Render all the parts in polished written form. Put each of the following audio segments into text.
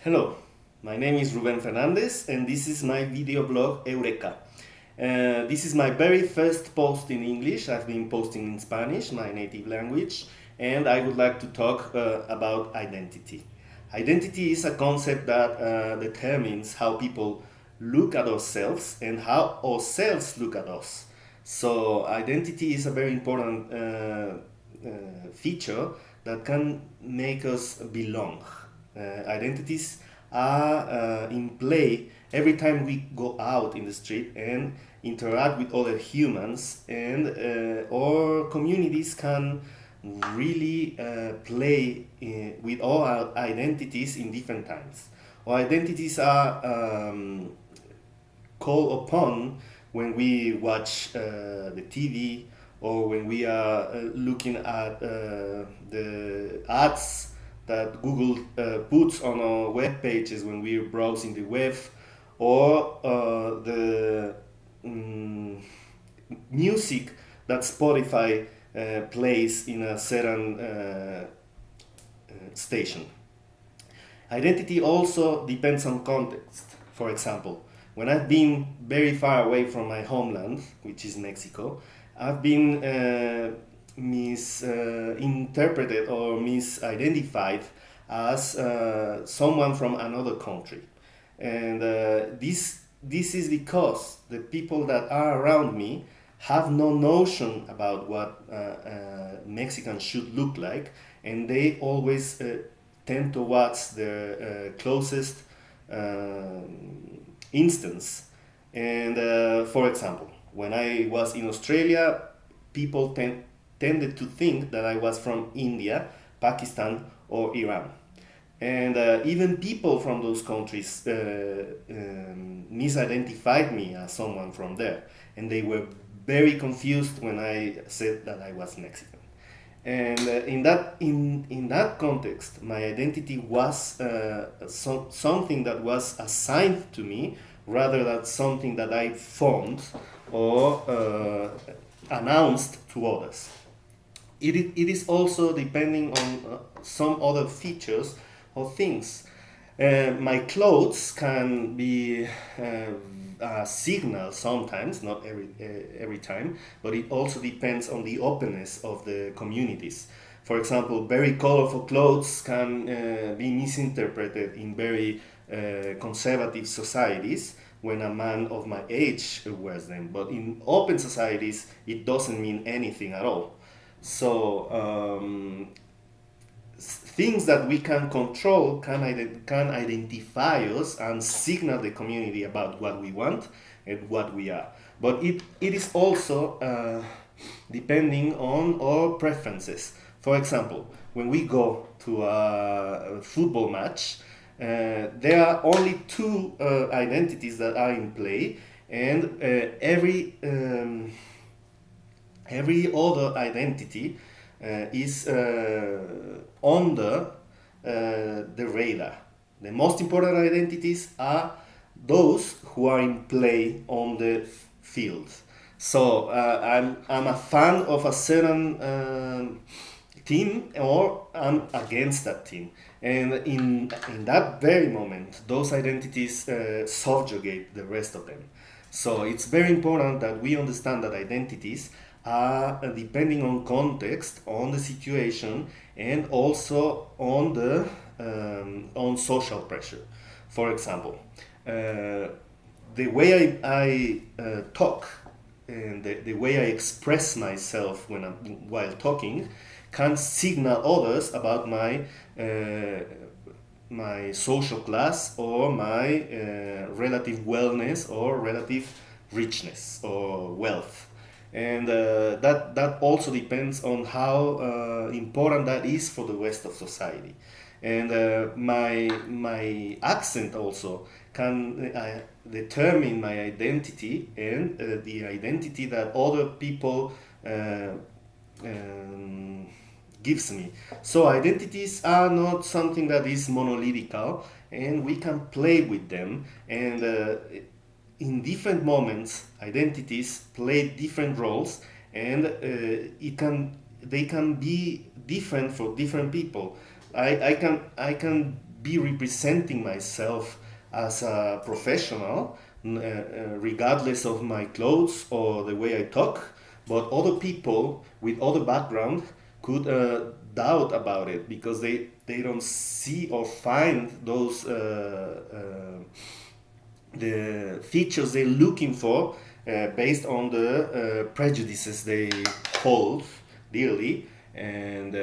Hello, my name is Ruben Fernandez and this is my video blog Eureka. This is my very first post in English. I've been posting in Spanish, my native language, and I would like to talk about identity. Identity is a concept that determines how people look at ourselves and how ourselves look at us. So, identity is a very important feature that can make us belong. Identities are in play every time we go out in the street and interact with other humans, and our communities can really play with our identities in different times. Our identities are called upon when we watch the TV, or when we are looking at the ads that Google puts on our web pages when we're browsing the web, or the music that Spotify plays in a certain station. Identity also depends on context. For example, when I've been very far away from my homeland, which is Mexico, I've been misinterpreted or misidentified as someone from another country. And this is because the people that are around me have no notion about what Mexicans should look like, and they always tend towards the closest instance. And for example, when I was in Australia, people tended to think that I was from India, Pakistan, or Iran. And even people from those countries misidentified me as someone from there. And they were very confused when I said that I was Mexican. And in that context, my identity was something that was assigned to me rather than something that I formed or announced to others. It is also depending on some other features or things. My clothes can be a signal sometimes, not every time, but it also depends on the openness of the communities. For example, very colorful clothes can be misinterpreted in very conservative societies when a man of my age wears them, but in open societies, it doesn't mean anything at all. So, things that we can control can identify us and signal the community about what we want and what we are. But it is also depending on our preferences. For example, when we go to a football match, there are only two identities that are in play, and every other identity is under the radar. The most important identities are those who are in play on the field. So I'm a fan of a certain team, or I'm against that team. And in that very moment, those identities subjugate the rest of them. So it's very important that we understand that identities are depending on context, on the situation, and also on the on social pressure. For example, the way I talk and the way I express myself while talking can signal others about my social class, or my relative wellness, or relative richness or wealth. And that also depends on how important that is for the rest of society. And my accent also can determine my identity, and the identity that other people um, gives me. So identities are not something that is monolitical, and we can play with them. And in different moments, identities play different roles, and it can they can be different for different people. I can be representing myself as a professional, regardless of my clothes or the way I talk, but other people with other background could doubt about it because they don't see or find those the features they're looking for based on the prejudices they hold dearly and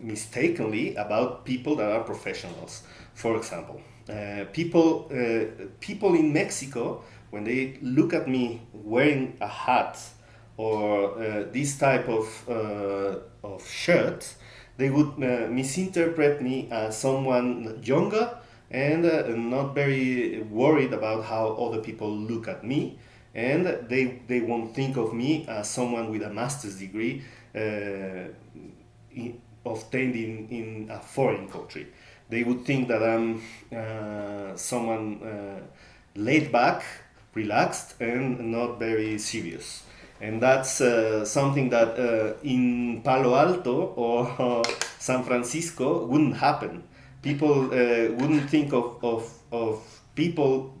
mistakenly about people that are professionals. For example, people in Mexico, when they look at me wearing a hat or this type of shirt, they would misinterpret me as someone younger and not very worried about how other people look at me. And they won't think of me as someone with a master's degree obtained in a foreign country. They would think that I'm someone laid back, relaxed, and not very serious. And that's something that in Palo Alto or San Francisco wouldn't happen. People wouldn't think of people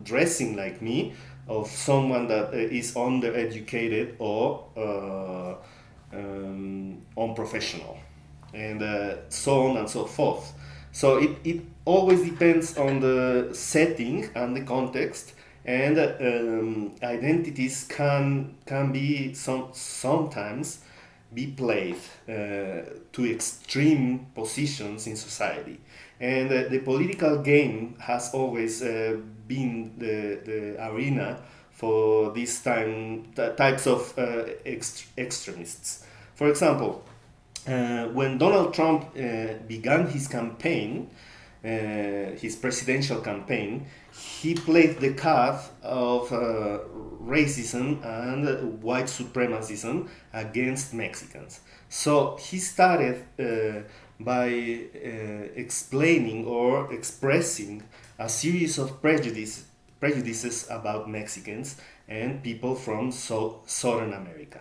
dressing like me, of someone that is undereducated or unprofessional, and so on and so forth. So it always depends on the setting and the context, and identities can be sometimes be played to extreme positions in society. And the political game has always been the arena for these types of extremists. For example, when Donald Trump began his campaign, his presidential campaign, he played the card of racism and white supremacism against Mexicans. So he started by explaining or expressing a series of prejudices about Mexicans and people from Southern America.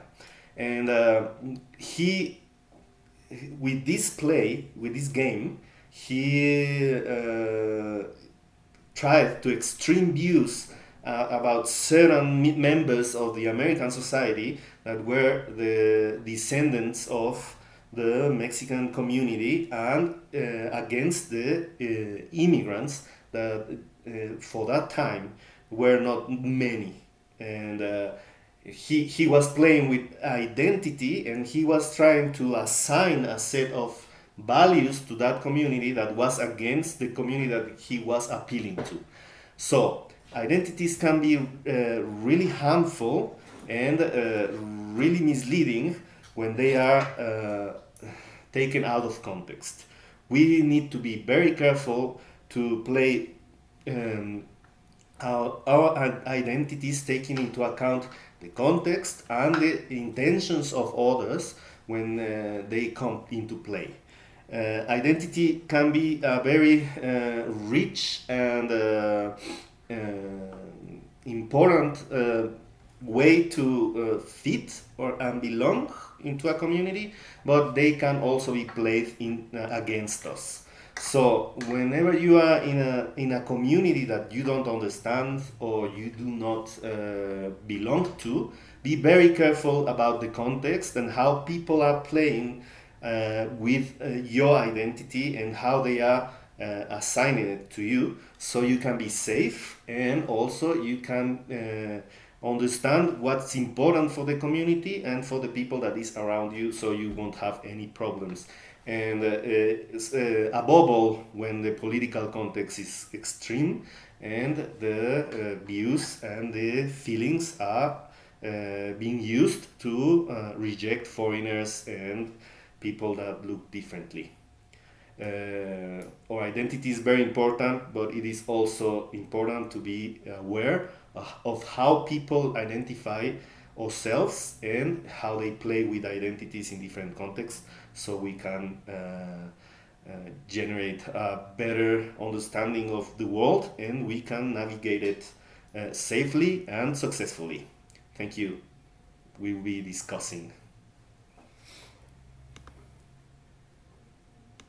And he, with this game, he tried to extreme views about certain members of the American society that were the descendants of the Mexican community and against the immigrants that for that time were not many. And he was playing with identity, and he was trying to assign a set of values to that community that was against the community that he was appealing to. So identities can be really harmful and really misleading when they are taken out of context. We need to be very careful to play our identities, taking into account the context and the intentions of others when they come into play. Identity can be a very rich and important way to fit and belong into a community, but they can also be played against us. So whenever you are in a community that you don't understand or you do not belong to, be very careful about the context and how people are playing with your identity and how they are assigning it to you, so you can be safe and also you can understand what's important for the community and for the people that is around you, so you won't have any problems. And above all, when the political context is extreme and the views and the feelings are being used to reject foreigners and people that look differently. Our identity is very important, but it is also important to be aware of how people identify ourselves and how they play with identities in different contexts, so we can generate a better understanding of the world and we can navigate it safely and successfully. Thank you. We will be discussing